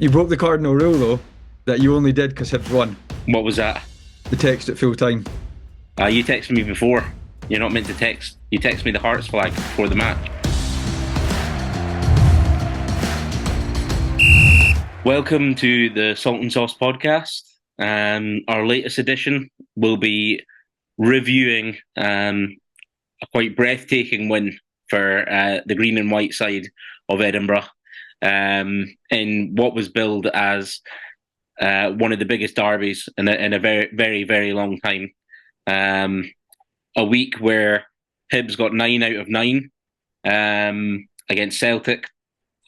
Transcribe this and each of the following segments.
You broke the cardinal rule, though, that you only did because Hibs won. What was that? The text at full time. You texted me before. You're not meant to text. You text me the hearts flag before the match. Welcome to the Salt and Sauce podcast. Our latest edition will be reviewing a quite breathtaking win for the green and white side of Edinburgh in what was billed as one of the biggest derbies in a very, very, very long time. A week where Hibs got 9 out of 9 against Celtic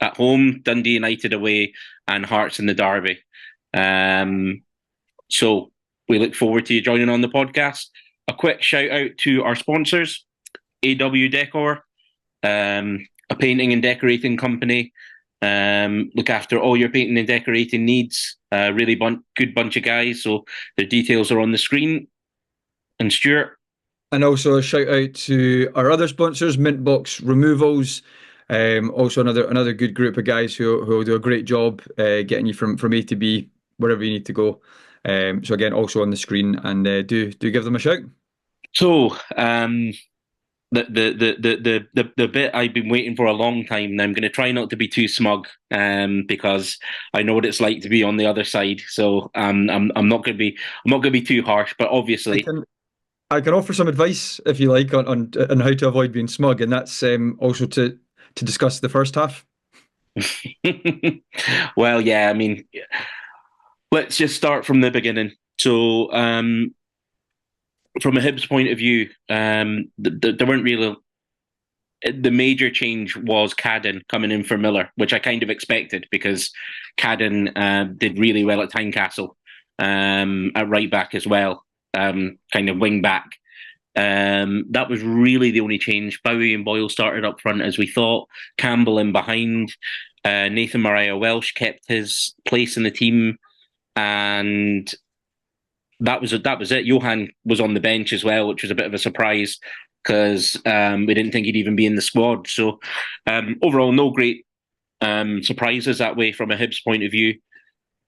at home, Dundee United away, and Hearts in the derby. So we look forward to you joining on the podcast. A quick shout out to our sponsors, AW Decor, a painting and decorating company. Look after all your painting and decorating needs. Really good bunch of guys. So their details are on the screen. And Stuart. And also a shout out to our other sponsors, Mintbox Removals. Also another good group of guys who will do a great job getting you from A to B, wherever you need to go. So again, also on the screen, and do give them a shout. So the bit I've been waiting for a long time, and I'm going to try not to be too smug, because I know what it's like to be on the other side. So I'm not going to be too harsh, but obviously. I can offer some advice if you like on how to avoid being smug, and that's also to discuss the first half. Well, yeah, I mean, let's just start from the beginning. So, from a Hibs point of view, there weren't really. The major change was Cadden coming in for Miller, which I kind of expected because Cadden did really well at Tynecastle, at right back as well. Kind of wing back. That was really the only change. Bowie and Boyle started up front as we thought. Campbell in behind. Nathan Mariah Welsh kept his place in the team, and that was it. Johan was on the bench as well, which was a bit of a surprise because we didn't think he'd even be in the squad. So overall, no great surprises that way from a Hibs point of view.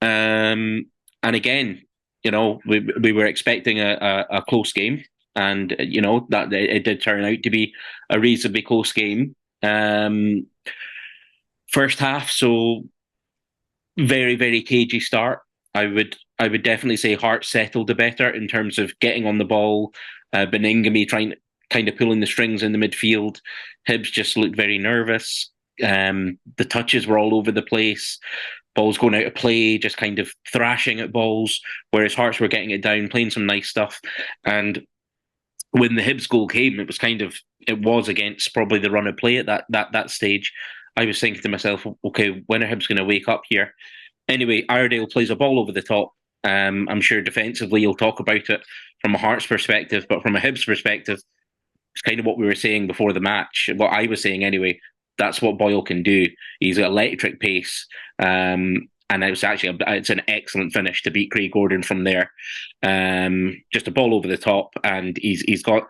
And again, you know, we were expecting a close game, and you know that it did turn out to be a reasonably close game. First half, so very, very cagey start. I would definitely say Hearts settled the better in terms of getting on the ball. Beningame trying kind of pulling the strings in the midfield. Hibs just looked very nervous. The touches were all over the place. Balls going out of play, just kind of thrashing at balls, whereas Hearts were getting it down, playing some nice stuff. And when the Hibs goal came, it was against probably the run of play at that stage. I was thinking to myself, okay, when are Hibs going to wake up here? Anyway, Iredale plays a ball over the top. I'm sure defensively you'll talk about it from a Hearts perspective, but from a Hibs perspective, it's kind of what we were saying before the match. What I was saying anyway. That's what Boyle can do. He's got electric pace, and it's an excellent finish to beat Craig Gordon from there. Just a ball over the top, and he's got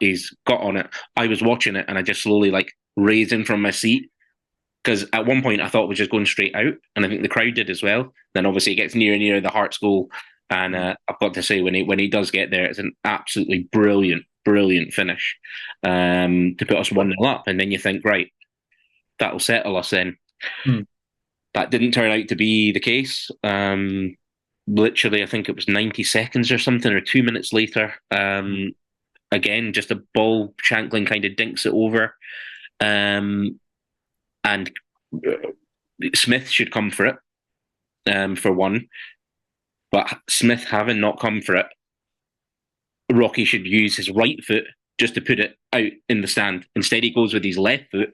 on it. I was watching it, and I just slowly raising from my seat because at one point I thought it was just going straight out, and I think the crowd did as well. Then obviously it gets near and near the Hearts goal, and I've got to say when he does get there, it's an absolutely brilliant finish to put us 1-0 up, and then you think, right, that'll settle us then. That didn't turn out to be the case. Literally, I think it was 90 seconds or something, or 2 minutes later. Again, just a ball Shankland kind of dinks it over. And Smith should come for it, for one. But Smith having not come for it, Rocky should use his right foot just to put it out in the stand. Instead, he goes with his left foot,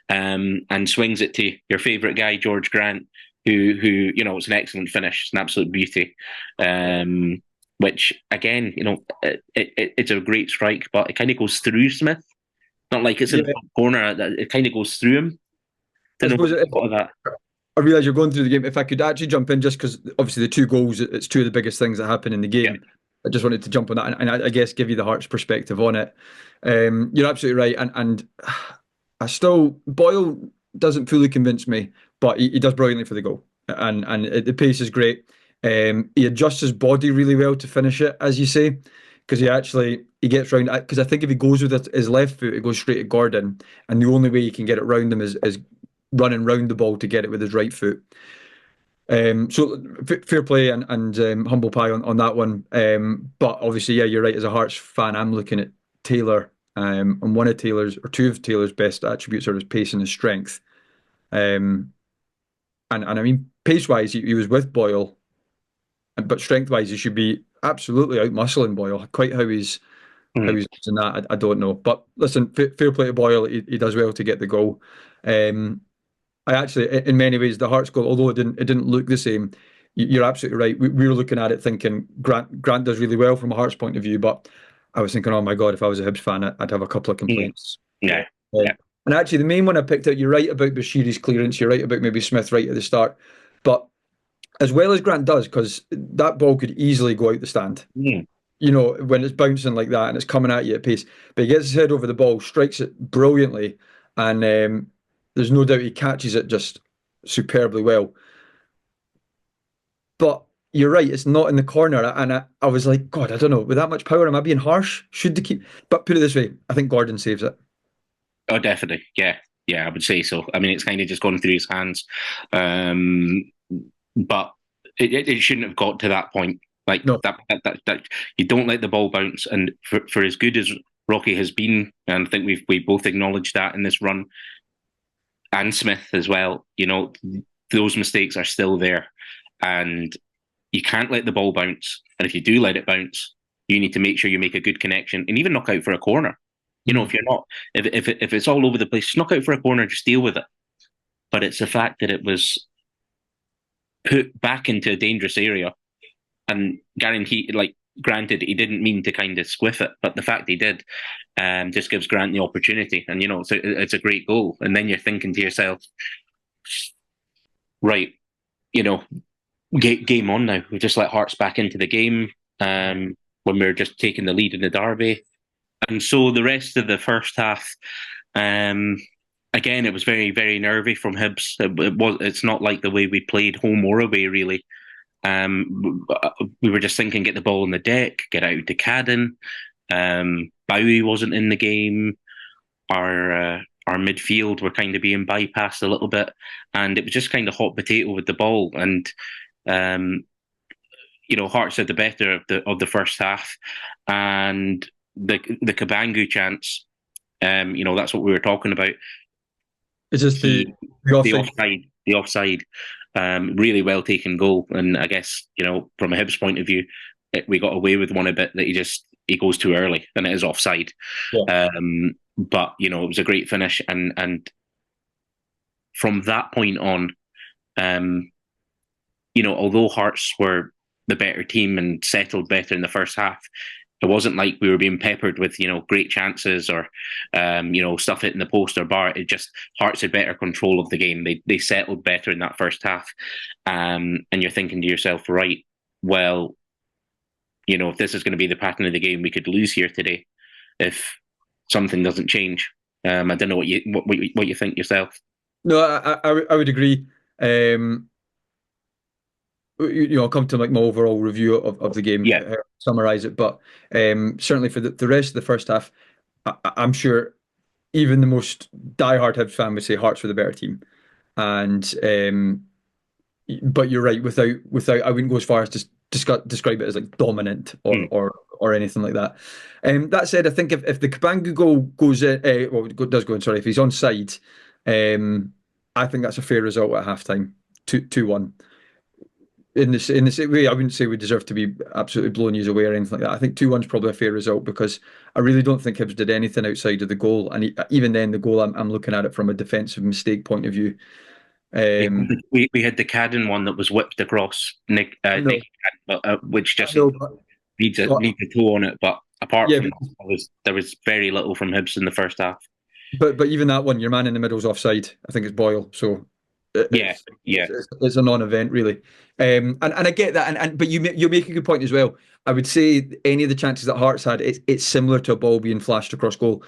and swings it to your favourite guy, George Grant, who you know, it's an excellent finish. It's an absolute beauty. Which again, you know, it's a great strike, but it kind of goes through Smith. Not like it's in the corner. It kind of goes through him. I realise you're going through the game. If I could actually jump in, just because obviously the 2 goals, it's 2 of the biggest things that happen in the game. Yeah. I just wanted to jump on that, and I guess give you the Hearts perspective on it. You're absolutely right, and Boyle doesn't fully convince me, but he does brilliantly for the goal. the pace is great. He adjusts his body really well to finish it, as you say, because he gets round. Because I think if he goes with his left foot, it goes straight at Gordon, and the only way he can get it round him is running round the ball to get it with his right foot. So fair play and humble pie on that one. But obviously, yeah, you're right. As a Hearts fan, I'm looking at Taylor, and one of Taylor's or two of Taylor's best attributes are his pace and his strength. Um, and I mean, pace wise, he was with Boyle, but strength wise, he should be absolutely out muscling Boyle. Quite how Mm. he's using that, I don't know. But listen, fair play to Boyle. He does well to get the goal. Um, I actually, in many ways, the Hearts goal, although it didn't look the same, you're absolutely right. We were looking at it thinking Grant does really well from a Hearts point of view, but I was thinking, oh my God, if I was a Hibs fan, I'd have a couple of Mm. complaints. Yeah, Um, yeah. and actually, the main one I picked out, you're right about Bashiri's clearance, you're right about maybe Smith right at the start, but as well as Grant does, because that ball could easily go out the stand. Mm. When it's bouncing like that and it's coming at you at pace. But he gets his head over the ball, strikes it brilliantly, and there's no doubt he catches it just superbly well. But you're right, it's not in the corner. And I was like, God, I don't know. With that much power, am I being harsh? Should they keep. But put it this way, I think Gordon saves it. Oh, definitely. Yeah, yeah, I would say so. I mean, it's kind of just gone through his hands, um, but it shouldn't have got to that point. Like No. that you don't let the ball bounce. And for as good as Rocky has been, and I think we both acknowledged that in this run, and Smith as well. Those mistakes are still there, and you can't let the ball bounce. And if you do let it bounce, you need to make sure you make a good connection and even knock out for a corner. Mm. If you're not, if it's all over the place, just knock out for a corner, just deal with it. But it's the fact that it was put back into a dangerous area and guaranteed, like, granted, he didn't mean to kind of squiff it, but the fact he did just gives Grant the opportunity. And, it's a great goal. And then you're thinking to yourself, right, you know, game on now. We just let Hearts back into the game when we were just taking the lead in the derby. And so the rest of the first half, um, again, it was very, very nervy from Hibs. It's not like the way we played home or away, really. We were just thinking, get the ball on the deck, get out to Cadden. Bowie wasn't in the game. Our midfield were kind of being bypassed a little bit, and it was just kind of hot potato with the ball. And Hearts had the better of the first half, and the Kabangu chance. That's what we were talking about. It's just the The offside. offside, the offside. Really well taken goal, and I guess from a Hibs point of view, we got away with one a bit that he goes too early, and it is offside. Yeah. But it was a great finish, and from that point on, although Hearts were the better team and settled better in the first half, it wasn't like we were being peppered with great chances or stuff hitting the post or bar. It just Hearts had better control of the game. They settled better in that first half, and you're thinking to yourself, right, well, if this is going to be the pattern of the game, we could lose here today if something doesn't change. I don't know what you think yourself. No, I would agree. I'll come to like my overall review of the game, Yeah. summarize it. But certainly for the rest of the first half, I'm sure even the most diehard Hibs fan would say Hearts were the better team. And but you're right. Without, I wouldn't go as far as to describe it as like dominant or Mm. or anything like that. That said, I think if the Kabangu goal goes in, does go in. Sorry, if he's onside, I think that's a fair result at halftime. 2-1. In the same way, I wouldn't say we deserve to be absolutely blowing you away or anything like that. I think 2-1 is probably a fair result because I really don't think Hibs did anything outside of the goal. And even then, the goal, I'm looking at it from a defensive mistake point of view. Um, We had the Cadden one that was whipped across I know, Nick, which I just know, needs a toe on it. But apart yeah, from that, there was very little from Hibs in the first half. but even that one, your man in the middle's offside. I think it's Boyle, so Yeah, yeah. it's a non-event really. And I get that, but you make a good point as well. I would say any of the chances that Hearts had, it's similar to a ball being flashed across goal.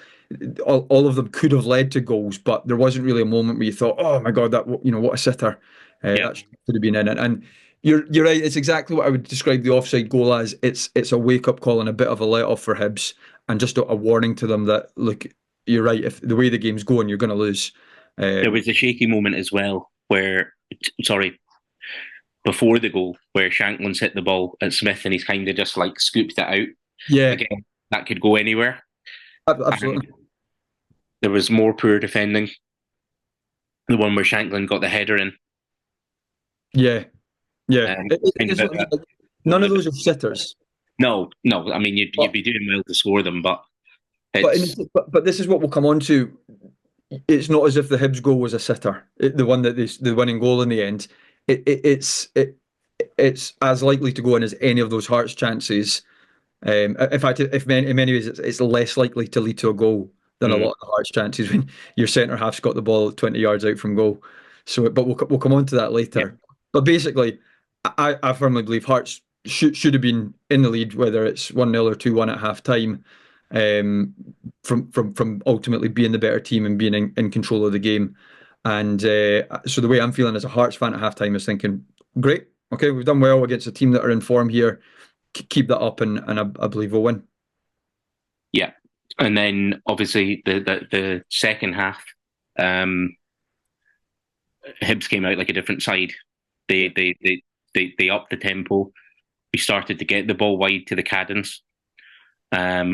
All of them could have led to goals, but there wasn't really a moment where you thought, "Oh my God, that what a sitter." Yeah, That should have been in it. And you're right. It's exactly what I would describe the offside goal as. It's a wake up call and a bit of a let off for Hibs, and just a warning to them that look, you're right. If the way the game's going, you're going to lose. there Um, was a shaky moment as well where, sorry, before the goal, where Shanklin's hit the ball at Smith and he's kind of just like scooped it out. yeah, Again, that could go anywhere. And absolutely. there was more poor defending. The one where Shanklin got the header in. Yeah, yeah. Kind of It's a, what I mean, like, none a, of those are sitters. no, no. I mean, you'd But be doing well to score them, but but, it's but this is what we'll come on to. It's not as if the Hibs goal was a sitter, the one that the winning goal in the end. It's as likely to go in as any of those Hearts chances. In fact, if in many ways it's less likely to lead to a goal than a mm, lot of the Hearts chances when your centre half's got the ball 20 yards out from goal. So, but we'll come on to that yeah, later. But basically, I firmly believe Hearts should have been in the lead, whether it's 1-0 or 2-1 at half time, from ultimately being the better team and being in control of the game. And so the way I'm feeling as a Hearts fan at half time is thinking, great, okay, we've done well against a team that are in form here. Keep that up, and I believe we'll win. yeah. And then obviously the second half, um, Hibs came out like a different side. They Yeah. they they they upped the tempo. We started to get the ball wide to the Caddens.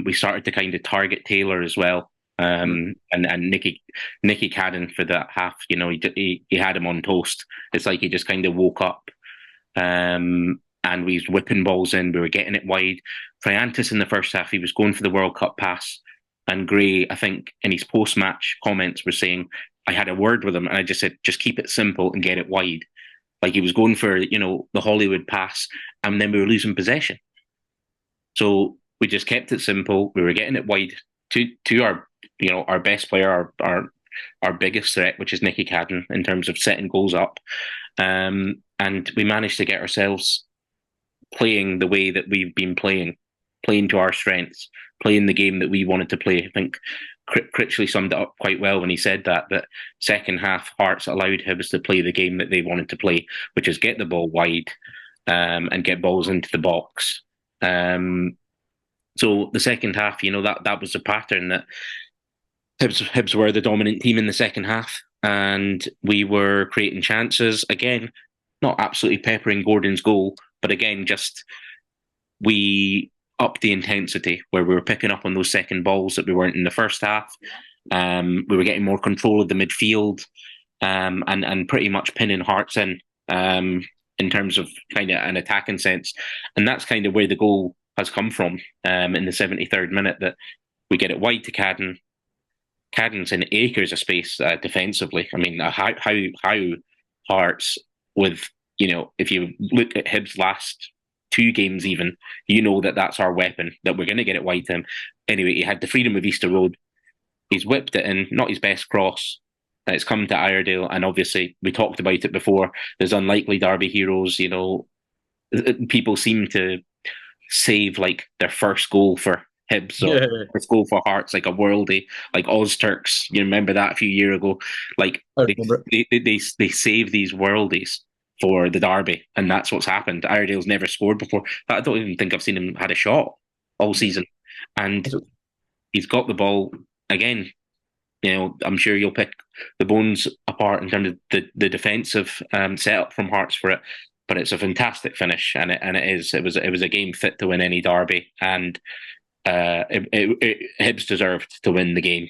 We started to kind of target Taylor as well. Mm. And Nicky Cadden for that half, he had him on toast. It's like he just kind of woke up. And we was whipping balls in. We were getting it wide. Friantis in the first half, he was going for the World Cup pass. And Gray, I think, in his post-match comments, was saying, I had a word with him, and I just said, just keep it simple and get it wide. Like he was going for, the Hollywood pass, and then we were losing possession. So we just kept it simple. We were getting it wide to our best player, our biggest threat, which is Nicky Cadden in terms of setting goals up. And we managed to get ourselves playing the way that we've been playing to our strengths, playing the game that we wanted to play. I think Critchley summed it up quite well when he said that second half Hearts allowed Hibs to play the game that they wanted to play, which is get the ball wide, and get balls into the box. So the second half, that was a pattern that Hibs were the dominant team in the second half, and we were creating chances again, not absolutely peppering Gordon's goal, but again, just we upped the intensity where we were picking up on those second balls that we weren't in the first half. We were getting more control of the midfield, and pretty much pinning Hearts in terms of kind of an attacking sense, and that's kind of where the goal has come from, in the 73rd minute, that we get it wide to Cadden. Cadden's in acres of space defensively. I mean, how Hearts with, if you look at Hibs' last two games, even, that's our weapon, that we're going to get it wide to him. Anyway, he had the freedom of Easter Road. He's whipped it in, not his best cross. It's come to Iredale, and obviously we talked about it before. There's unlikely Derby heroes. People seem to save like their first goal for Hibs or Yeah, first goal for Hearts, like a worldie, like Ozturks. You remember that a few years ago? Like I they remember they save these worldies for the Derby, and that's what's happened. Iredale's never scored before. I don't even think I've seen him had a shot all season, and it. he's got the ball again. I'm sure you'll pick the bones apart in terms of the defensive setup from Hearts for it, but it's a fantastic finish, and it was a game fit to win any derby, and Hibs deserved to win the game,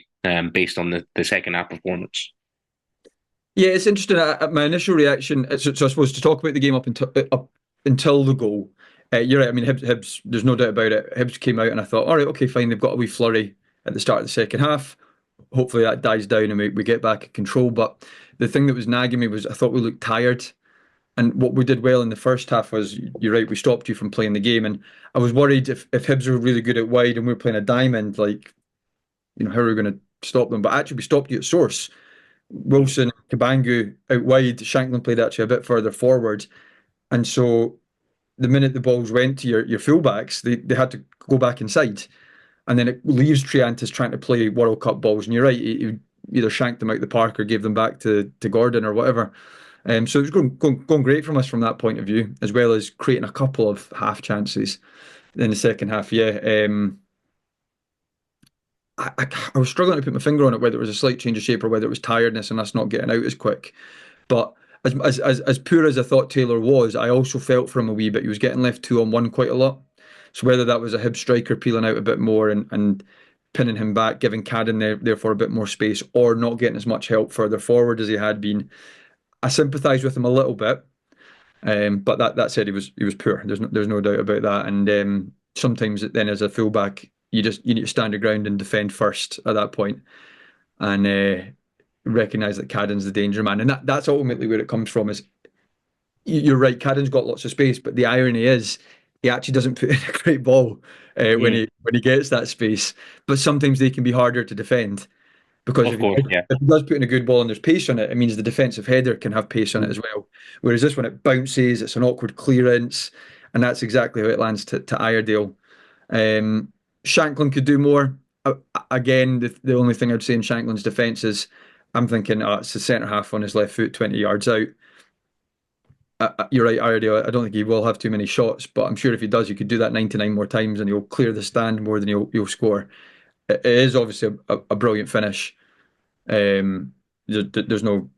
based on the second half performance. Yeah, it's interesting. My initial reaction, so I suppose to talk about the game up until the goal. You're right. I mean, Hibs, there's no doubt about it. Hibs came out, and I thought, all right, okay, fine. They've got a wee flurry at the start of the second half. Hopefully that dies down and we get back in control. But the thing that was nagging me was I thought we looked tired. And what we did well in the first half was, you're right, we stopped you from playing the game. And I was worried if Hibs were really good at wide and we were playing a diamond, like, how are we going to stop them? But actually, we stopped you at source. Wilson, Kabangu out wide. Shanklin played actually a bit further forward. And so the minute the balls went to your fullbacks, they had to go back inside. And then it leaves Triantis trying to play World Cup balls. And you're right, he either shanked them out the park or gave them back to Gordon or whatever. So it was going great from us from that point of view, as well as creating a couple of half chances in the second half. Yeah, I was struggling to put my finger on it, whether it was a slight change of shape or whether it was tiredness and us not getting out as quick. But as poor as I thought Taylor was, I also felt for him a wee bit. He was getting left 2-on-1 quite a lot. So whether that was a Hibs striker peeling out a bit more and pinning him back, giving Cadden therefore a bit more space, or not getting as much help further forward as he had been, I sympathise with him a little bit. But that said, he was poor. There's no doubt about that. And sometimes then as a fullback, you need to stand your ground and defend first at that point, and recognise that Cadden's the danger man. And that's ultimately where it comes from. Is you're right, Cadden's got lots of space, but the irony is he actually doesn't put in a great ball Mm, when he gets that space. But sometimes they can be harder to defend. Because of course, yeah. if he does put in a good ball and there's pace on it, it means the defensive header can have pace on it Mm. as well. Whereas this one, it bounces, it's an awkward clearance, and that's exactly how it lands to Iredale. Shanklin could do more. Again, the only thing I'd say in Shanklin's defence is I'm thinking it's the centre half on his left foot, 20 yards out. You're right, Iredale. I don't think he will have too many shots, but I'm sure if he does, he could do that 99 more times and he'll clear the stand more than he'll score. It is obviously a brilliant finish. There's no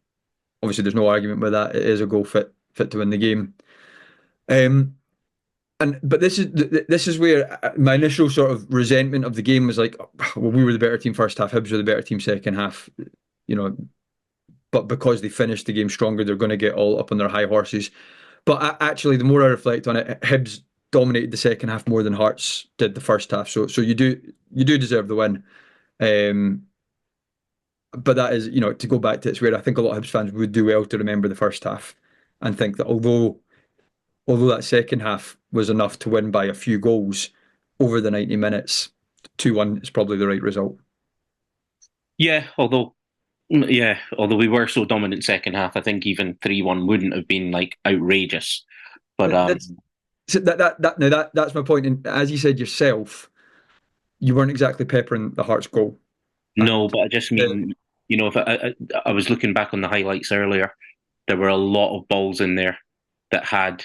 obviously there's no argument with that. It is a goal fit to win the game. Um, and but this is where my initial sort of resentment of the game was like, well, we were the better team first half, Hibs were the better team second half, you know. But because they finished the game stronger, they're going to get all up on their high horses. But actually, the more I reflect on it, Hibs dominated the second half more than Hearts did the first half. So you do deserve the win. Um, but that is, to go back to it's where I think a lot of Hibs fans would do well to remember the first half and think that although that second half was enough to win by a few goals over the 90 minutes, 2-1 is probably the right result. Yeah, although we were so dominant second half, I think even 3-1 wouldn't have been like outrageous. But That's so that's my point. And as you said yourself, you weren't exactly peppering the Hearts goal. no, And but I just uh, mean, if I was looking back on the highlights earlier, there were a lot of balls in there that had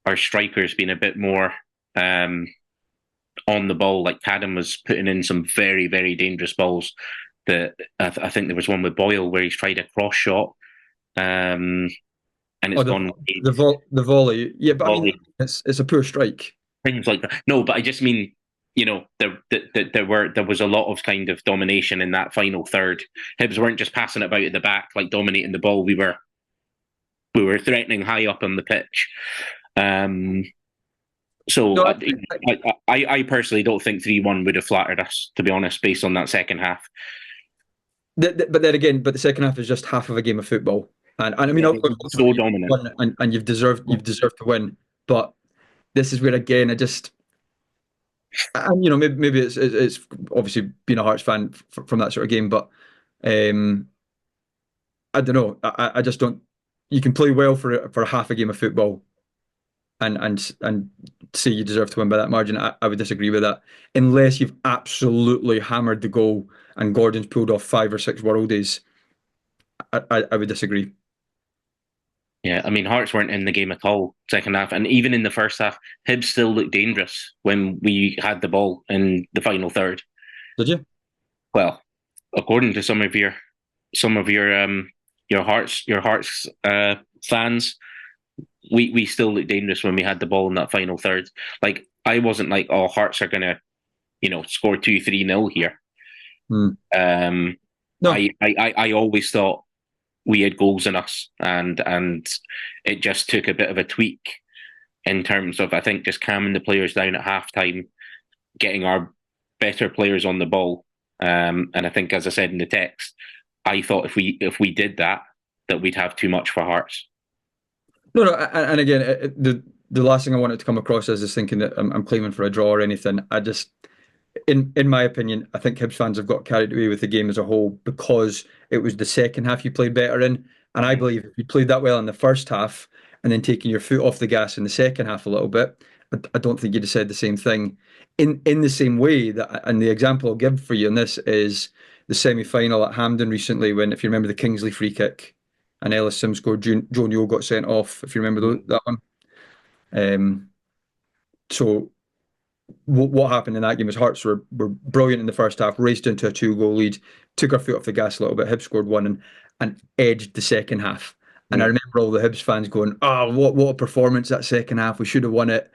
our strikers been a bit more um, on the ball. Like Cadden was putting in some very, very dangerous balls. That I think there was one with Boyle where he's tried a cross shot, and it's oh, gone the volley, yeah, but I mean, volley, it's a poor strike. things like that. No, but I just mean, there was a lot of kind of domination in that final third. Hibs weren't just passing it about at the back, like dominating the ball. We were threatening high up on the pitch. Um, so No, I personally don't think 3-1 would have flattered us, to be honest, based on that second half. but then again, the second half is just half of a game of football, and I mean, Yeah, it was so ultimately, you've dominant. won and you've deserved to win. But this is where again, and maybe it's obviously being a Hearts fan from that sort of game, but um, I don't know. I just don't. You can play well for half a game of football and say you deserve to win by that margin. I would disagree with that unless you've absolutely hammered the goal and Gordon's pulled off 5 or 6 worldies. I would disagree. Yeah, I mean, Hearts weren't in the game at all second half, and even in the first half, Hibs still looked dangerous when we had the ball in the final third. Did you? Well, according to some of your Hearts fans, we still looked dangerous when we had the ball in that final third. Like I wasn't like, oh, Hearts are gonna score 2-3-0 here. Hmm. Um, No, I always thought we had goals in us, and it just took a bit of a tweak in terms of I think just calming the players down at halftime, getting our better players on the ball. And I think, as I said in the text, I thought if we did that, that we'd have too much for Hearts. no. And again, the last thing I wanted to come across as is thinking that I'm claiming for a draw or anything. I just in my opinion, I think Hibs fans have got carried away with the game as a whole because it was the second half you played better in. And I believe if you played that well in the first half and then taking your foot off the gas in the second half a little bit, I don't think you'd have said the same thing. In the same way that, and the example I'll give for you in this is the semi final at Hampden recently when, if you remember the Kingsley free kick, and Ellis Sim scored. Joe Newell got sent off, if you remember that one. So what happened in that game was Hearts were brilliant in the first half, raced into a 2-goal lead, took our foot off the gas a little bit. Hibs scored one and edged the second half. And I Mm. remember all the Hibs fans going, "Oh, what a performance that second half! We should have won it."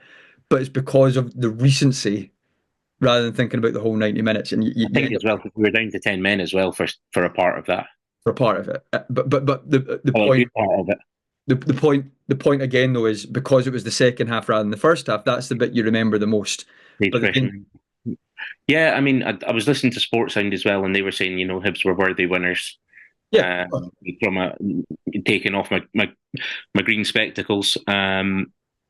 But it's because of the recency rather than thinking about the whole 90 minutes, and I you think end as up well, 'cause we were down to 10 men as well for a part of that. for a part of it. But the Well, a point good part of it. the point again though is because it was the second half rather than the first half. That's the bit you remember the most. Stayed But the fresh. thing, Yeah, I mean, I was listening to Sports Sound as well, and they were saying, Hibs were worthy winners. yeah, From taking off my green spectacles. I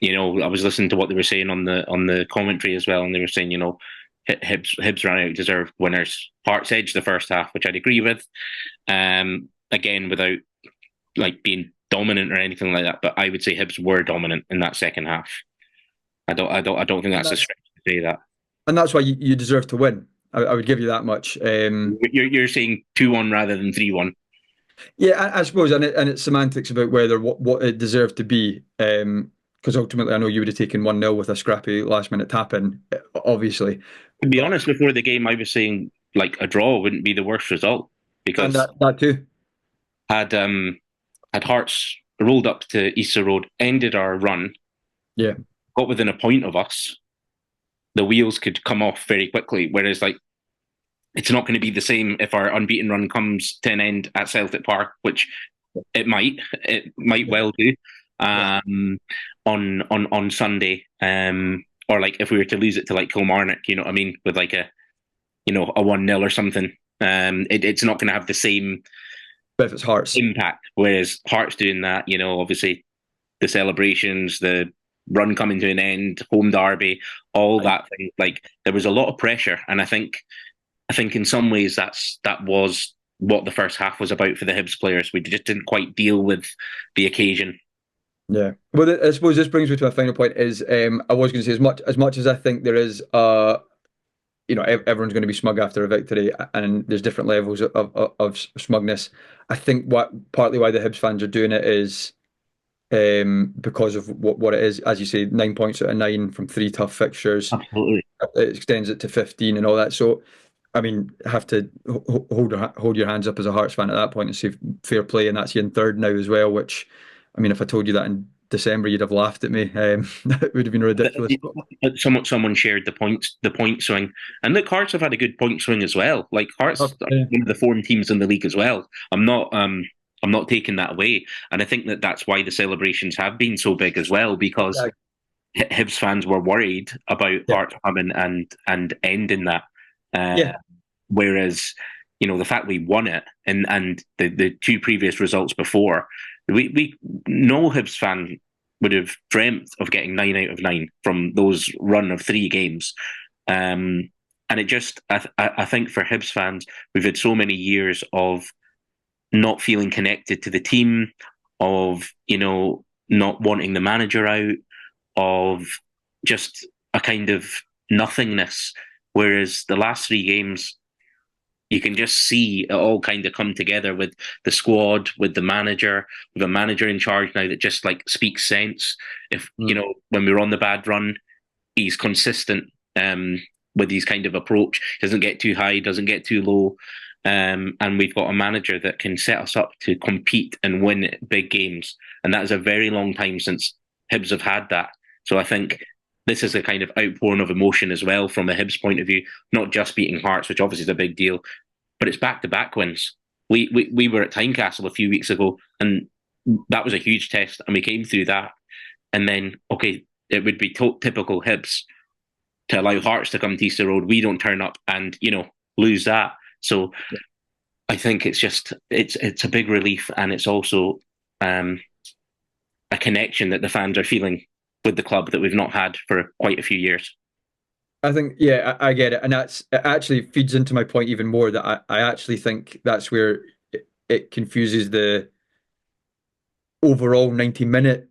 was listening to what they were saying on the commentary as well, and they were saying, Hibs ran out deserved winners. Hearts edged the first half, which I'd agree with. Again, without like being dominant or anything like that, but I would say Hibs were dominant in that second half. I don't think and that's a that's stretch to say that. and that's why you deserve to win. I would give you that much. You're saying 2-1 rather than 3-1. Yeah, I suppose, and it's semantics about whether what it deserved to be. Because ultimately, I know you would have taken 1-0 with a scrappy last minute tap in, obviously. To be But honest, before the game, I was saying like a draw wouldn't be the worst result and because that too. had had Hearts rolled up to Easter Road, ended our run, Yeah, got within a point of us, the wheels could come off very quickly. Whereas like it's not going to be the same if our unbeaten run comes to an end at Celtic Park, which it might yeah, well do yeah. um, on Sunday, or like if we were to lose it to like Kilmarnock, you know what I mean, with like a 1-0 or something. It's not going to have the same But if it's Hearts, impact. Whereas Hearts doing that, obviously the celebrations, the run coming to an end, home derby, all I, that thing. Like there was a lot of pressure, and I think in some ways that was what the first half was about for the Hibs players. We just didn't quite deal with the occasion. yeah. Well, I suppose this brings me to my final point. Is I was going to say as much as I think there is everyone's going to be smug after a victory, and there's different levels of smugness. I think what partly why the Hibs fans are doing it is because of what it is, as you say, 9 points out of nine from three tough fixtures. Absolutely. It extends it to 15 and all that. So, I mean, have to hold your hands up as a Hearts fan at that point and say fair play, and that's you in third now as well. Which, I mean, if I told you that in December, you'd have laughed at me. That would have been ridiculous. Someone shared the point swing, and look, Hearts have had a good point swing as well. Like Hearts are Yeah, one of the form teams in the league as well. I'm not taking that away, and I think that's why the celebrations have been so big as well because yeah, Hibs fans were worried about yeah, Hearts coming and ending that. yeah. Uh, Whereas, the fact we won it and the two previous results before, we no Hibs fan would have dreamt of getting 9 out of 9 from those run of three games. And it just, I think for Hibs fans, we've had so many years of not feeling connected to the team, of not wanting the manager out, of just a kind of nothingness. Whereas the last three games, you can just see it all kind of come together with the squad, with a manager in charge now that just like speaks sense. If Mm. when we were on the bad run, he's consistent with his kind of approach. Doesn't get too high, doesn't get too low, and we've got a manager that can set us up to compete and win big games. And that is a very long time since Hibs have had that. So I think this is a kind of outpouring of emotion as well from a Hibs point of view, not just beating Hearts, which obviously is a big deal, but it's back-to-back wins. We were at Tynecastle a few weeks ago, and that was a huge test, and we came through that. And then, okay, it would be typical Hibs to allow Hearts to come to Easter Road. We don't turn up and lose that. So I think it's a big relief, and it's also a connection that the fans are feeling with the club that we've not had for quite a few years. I think, yeah, I get it, and it actually feeds into my point even more that I actually think that's where it confuses the overall 90-minute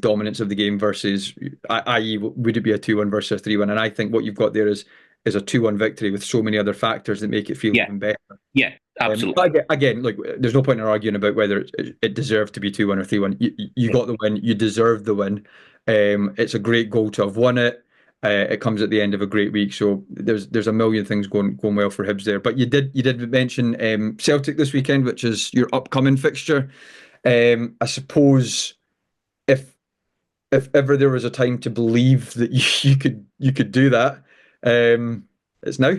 dominance of the game versus, i.e., would it be a 2-1 versus a 3-1? And I think what you've got there is is a 2-1 victory with so many other factors that make it feel Yeah, even better. yeah, But absolutely. again, look, there's no point in arguing about whether it deserved to be 2-1 or 3-1. You Yeah. got the win. You deserved the win. It's a great goal to have won it. It comes at the end of a great week, so there's a million things going well for Hibs there. But you did mention Celtic this weekend, which is your upcoming fixture. I suppose if if ever there was a time to believe that you could do that, it's now.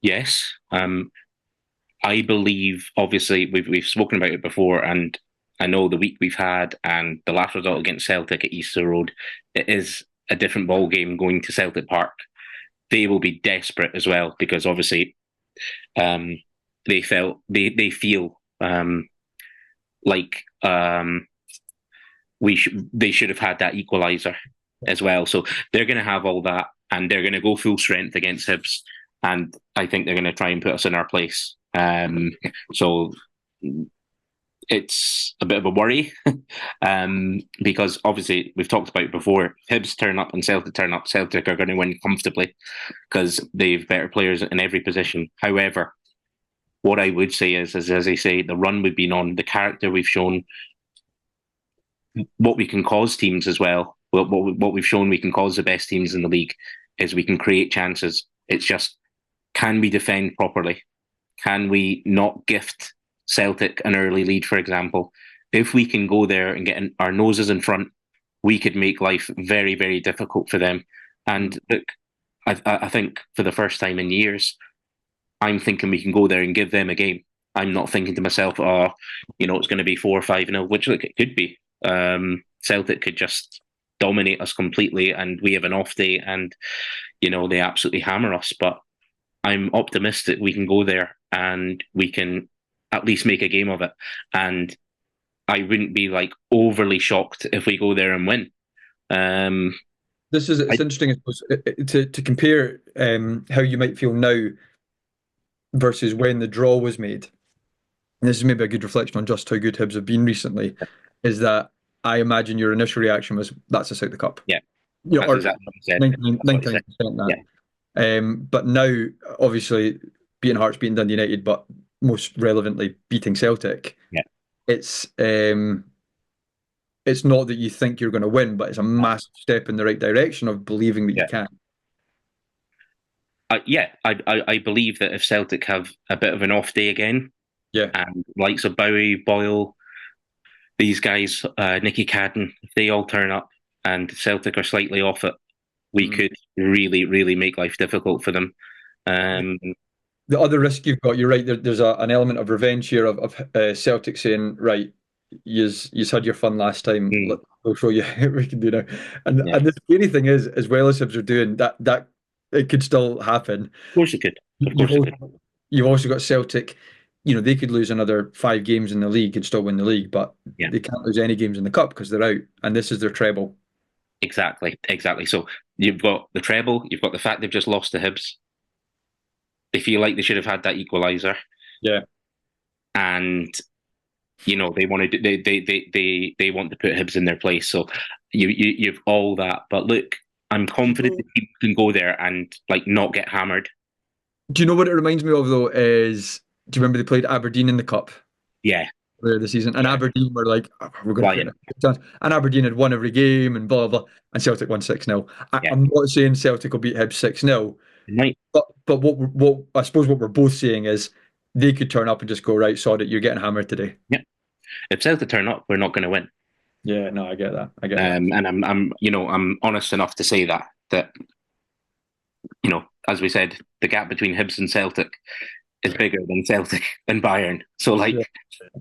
Yes. I believe, obviously, we've spoken about it before, and I know the week we've had and the last result against Celtic at Easter Road, it is a different ball game going to Celtic Park. They will be desperate as well because obviously um, they feel like they should have had that equaliser as well. So they're going to have all that, and they're going to go full strength against Hibs, and I think they're going to try and put us in our place. So it's a bit of a worry because obviously we've talked about it before. Hibs turn up and Celtic turn up. Celtic are going to win comfortably because they've better players in every position. However, what I would say is as I say, the run we've been on, the character we've shown, what we can cause teams as well. What we've shown we can cause the best teams in the league is we can create chances. It's just, can we defend properly? Can we not gift Celtic an early lead, for example? If we can go there and get our noses in front, we could make life very, very difficult for them. And look, I think for the first time in years, I'm thinking we can go there and give them a game. I'm not thinking to myself, oh, it's going to be 4 or 5-0, which look, it could be. Celtic could just dominate us completely, and we have an off day, and they absolutely hammer us. But I'm optimistic we can go there and we can at least make a game of it. And I wouldn't be like overly shocked if we go there and win. Um, It's I, interesting, I suppose, to compare how you might feel now versus when the draw was made. And this is maybe a good reflection on just how good Hibs have been recently. Is that I imagine your initial reaction was that's a Celtic Cup, yeah, that's or exactly what I said. 99, That's what I said. 99% Yeah, that. But now, obviously, beating Hearts, beating Dundee United, but most relevantly beating Celtic, yeah, it's um, it's not that you think you're going to win, but it's a massive step in the right direction of believing that you yeah. can. Yeah, I believe that if Celtic have a bit of an off day again, Yeah. and likes of Bowie, Boyle, these guys, Nicky Cadden, if they all turn up and Celtic are slightly off it, we Mm. could really, really make life difficult for them. Um, The other risk you've got, you're right. There's an element of revenge here of Celtic saying, right, you've had your fun last time. mm, We'll show you what we can do now. And yeah, and the scary thing is, as well as Hibs are doing that, it could still happen. of course it could. Of You've course it could. also you've also got Celtic. They could lose another 5 games in the league and still win the league, but Yeah, they can't lose any games in the cup because they're out, and this is their treble. exactly, exactly. So you've got the treble, you've got the fact they've just lost to Hibs. They feel like they should have had that equaliser, Yeah. and they want to they want to put Hibs in their place. So you've all that. But look, I'm confident the team can go there and like not get hammered. Do you know what it reminds me of though? Do you remember they played Aberdeen in the cup Yeah, earlier this season? And yeah, Aberdeen were like, "Oh, we're going to put in flying. a chance." And Aberdeen had won every game and blah, blah, blah. And Celtic won 6-0. Yeah, I'm not saying Celtic will beat Hibs 6-0, right. but what I suppose what we're both saying is they could turn up and just go, right, sod it, you're getting hammered today. Yeah. If Celtic turn up, we're not going to win. Yeah, no, I get that. I get that. And I'm honest enough to say that as we said, the gap between Hibs and Celtic is bigger than Celtic and Bayern. So like,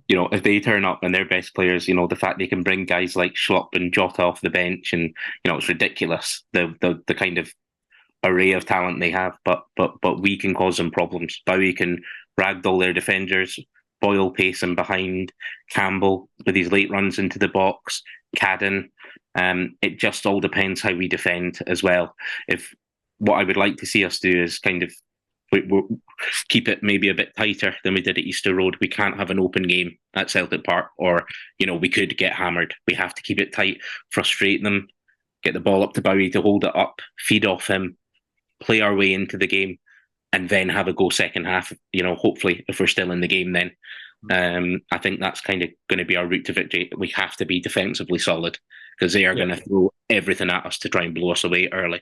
Yeah. if they turn up and their best players, the fact they can bring guys like Schlupp and Jota off the bench, and it's ridiculous the kind of array of talent they have. But we can cause them problems. Bowie can ragdoll their defenders, Boyle pace them behind, Campbell with his late runs into the box, Cadden. It just all depends how we defend as well. If what I would like to see us do is kind of we keep it maybe a bit tighter than we did at Easter Road. We can't have an open game at Celtic Park, or we could get hammered. We have to keep it tight, frustrate them, get the ball up to Bowie to hold it up, feed off him, play our way into the game, and then have a go second half. Hopefully, if we're still in the game, then I think that's kind of going to be our route to victory. We have to be defensively solid because they are Yeah, going to throw everything at us to try and blow us away early.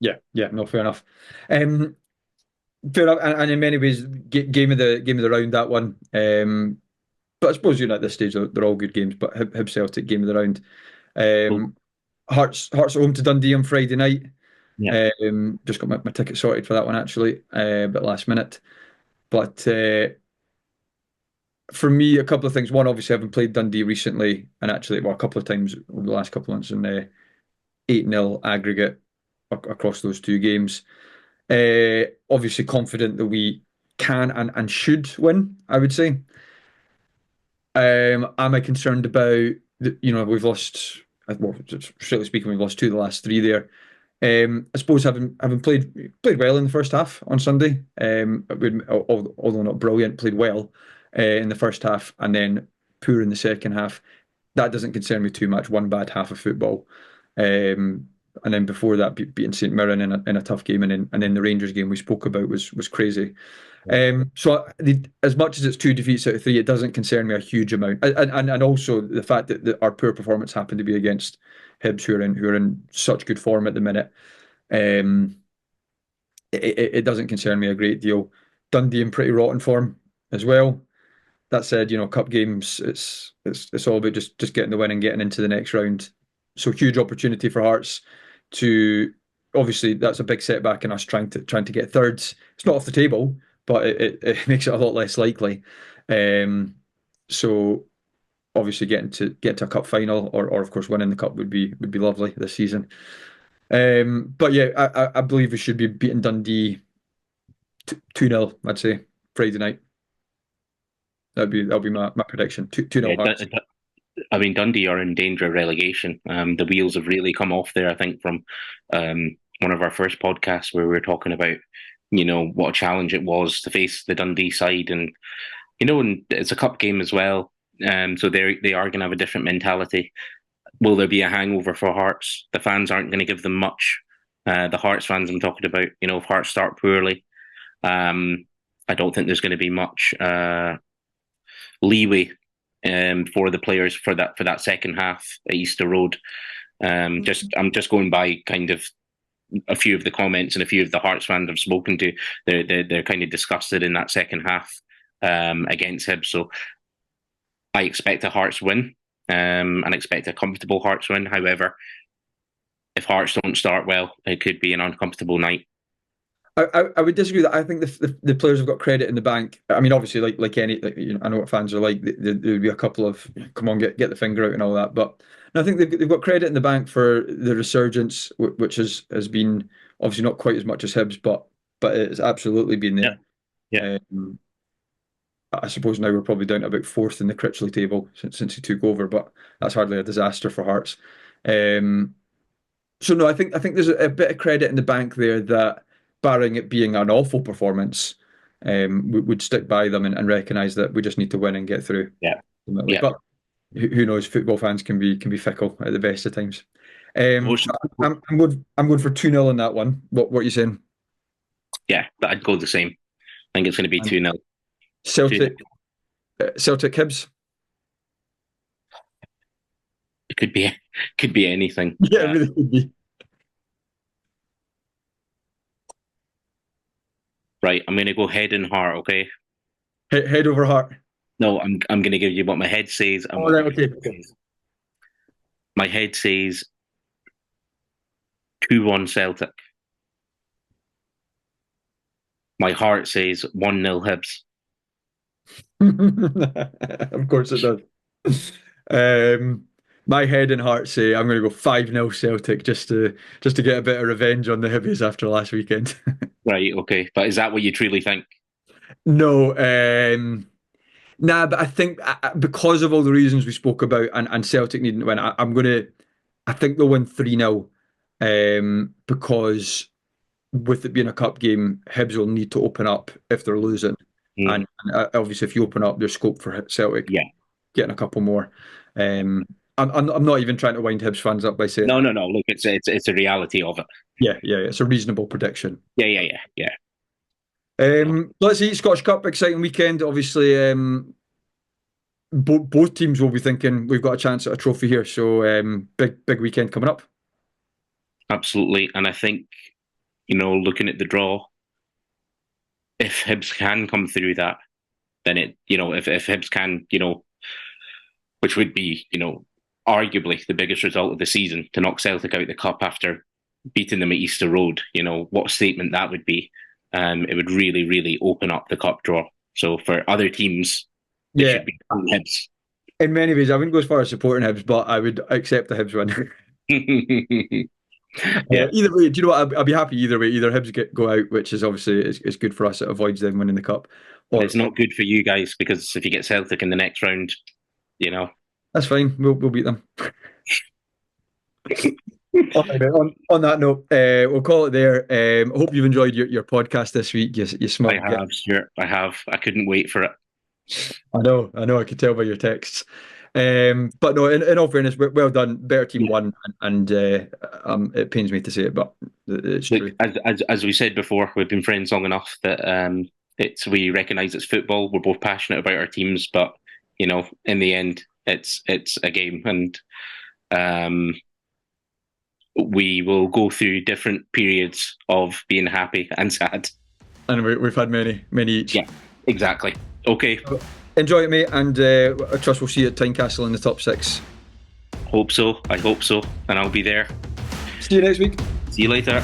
yeah, no, fair enough. Fair enough, and in many ways, game of the round, that one. But I suppose at this stage they're all good games. But Hibs Celtic, game of the round. So, Um, Hearts at home to Dundee on Friday night. yeah, Just got my ticket sorted for that one actually, but last minute. But for me, a couple of things. One, obviously, I haven't played Dundee recently, and actually, well, a couple of times over the last couple of months, and 8-0 aggregate across those two games. Obviously, confident that we can and should win, I would say. Am I concerned about we've lost, well, strictly speaking, we've lost two of the last three there. I suppose having played well in the first half on Sunday, although not brilliant, played well in the first half and then poor in the second half. That doesn't concern me too much. One bad half of football, and then before that, beating St Mirren in a tough game, and then the Rangers game we spoke about was crazy. So as much as it's two defeats out of three, it doesn't concern me a huge amount, and also the fact that our poor performance happened to be against Hibs, who are in such good form at the minute. Um, it doesn't concern me a great deal. Dundee in pretty rotten form as well. That said, cup games, it's all about just getting the win and getting into the next round. So huge opportunity for Hearts to obviously that's a big setback in us trying to get thirds. It's not off the table, but it makes it a lot less likely. So obviously get to a cup final or of course winning the cup would be lovely this season. But yeah, I believe we should be beating Dundee 2-0, I'd say, Friday night. That'll be my prediction. 2-0 yeah. Hearts. I mean, Dundee are in danger of relegation. The wheels have really come off there. I think from one of our first podcasts where we were talking about, what a challenge it was to face the Dundee side, and and it's a cup game as well. So they are going to have a different mentality. Will there be a hangover for Hearts? The fans aren't going to give them much. The Hearts fans I'm talking about, if Hearts start poorly, I don't think there's going to be much leeway for the players for that second half at Easter Road. I'm just going by kind of a few of the comments and a few of the Hearts fans I've spoken to. They're kind of disgusted in that second half against Hibs. So I expect a Hearts win and expect a comfortable Hearts win. However, if Hearts don't start well, it could be an uncomfortable night. I would disagree that I think the players have got credit in the bank. I mean, obviously, like any, I know what fans are like. There would be a couple of come on, get the finger out and all that. But no, I think they've got credit in the bank for the resurgence, which has been obviously not quite as much as Hibs, but it's absolutely been Yeah, there. yeah, I suppose now we're probably down to about fourth in the Critchley table since he took over, but that's hardly a disaster for Hearts. Um, so no, I think there's a bit of credit in the bank there that, barring it being an awful performance, would stick by them and recognise that we just need to win and get through yeah, ultimately. yeah. But who knows? Football fans can be fickle at the best of times. So I'm going for 2-0 on that one. What are you saying? Yeah, but I'd go the same. I think it's going to be And 2-0. 2-0. Celtic, Celtic Hibs. It could be anything. Yeah, it really could be. Right, I'm going to go head and heart. Okay. Head over heart. No, I'm going to give you what my head says and Oh, what my right, heart okay. says. My head says 2-1 Celtic. My heart says 1-0 Hibs. Of course it does. My head and heart say I'm going to go 5-0 Celtic just to get a bit of revenge on the Hibbies after last weekend. Right, okay. But is that what you truly think? No, nah, but I think because of all the reasons we spoke about and Celtic needing to win, I think they'll win 3-0 because with it being a cup game, Hibs will need to open up if they're losing. Mm, And obviously, if you open up, there's scope for Celtic yeah. getting a couple more. Um, I'm not even trying to wind Hibs fans up by saying No, that. no, no. Look, it's a reality of it. Yeah, yeah, it's a reasonable prediction. Yeah. Let's see, Scottish Cup, exciting weekend. Obviously, both teams will be thinking we've got a chance at a trophy here. So big weekend coming up. Absolutely. And I think, looking at the draw, if Hibs can come through that, then if Hibs can, which would be, arguably the biggest result of the season to knock Celtic out of the cup after beating them at Easter Road, what a statement that would be. It would really, really open up the cup draw. So for other teams, it Yeah, should be Hibs. in many ways, I wouldn't go as far as supporting Hibs, but I would accept the Hibs win. Yeah, Either way, do you know what? I'd be happy either way. Either Hibs go out, which is obviously is good for us. It avoids them winning the cup. it's not good for you guys because if you get Celtic in the next round, that's fine. We'll beat them. All right, on that note, we'll call it there. I hope you've enjoyed your podcast this week. You smug. I have, sure, I have. I couldn't wait for it. I know. I could tell by your texts. But no, in all fairness, well done. Better team won, and it pains me to say it, but it's true. As we said before, we've been friends long enough that we recognise it's football. We're both passionate about our teams, but in the end, it's a game, and we will go through different periods of being happy and sad. And we've had many each. Yeah, exactly. Okay. Enjoy it, mate, and I trust we'll see you at Tynecastle in the top 6. Hope so. I hope so, and I'll be there. See you next week. See you later.